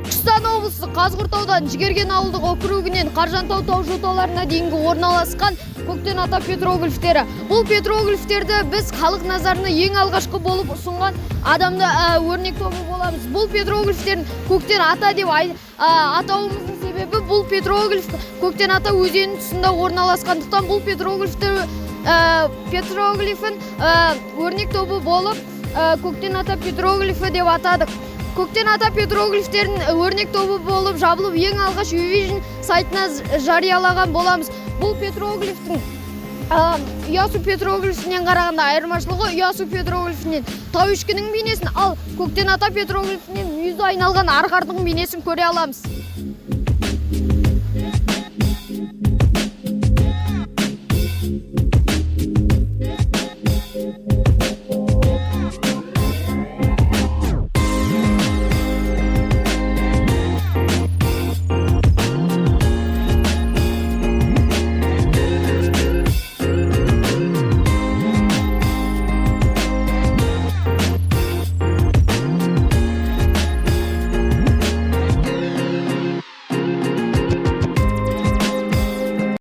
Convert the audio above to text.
Түркістан облысы Қазығұрт ауданы Жігерген ауылдық округінен Қаржантау тау жоталарына дейінгі орналасқан көктен ата петроглифтері. Бұл петроглифтерді біз халық назарына ең алғашқы болып ұсынған адамды өрнек тобы боламыз. Бұл петроглифтерін көктен ата деп атауымыздың себебі бұл петроглиф көктен ата өзенінің тұсында орналасқандықтан бұл петроглифін өрнек тобы болып көктен ата петроглифі деп атадық. Көктен ата петроглифтерін өрнек тобы болып жабылып ең алғаш Uvision сайтына жариялаған боламыз. Бұл петроглифтің Ұясу петроглифінен қарағанда айырмашылығы Ұясу петроглифінен тау ешкінің бейнесін, ал көктен ата петроглифінен мүйізі айналған арқардың бейнесін көре аламыз.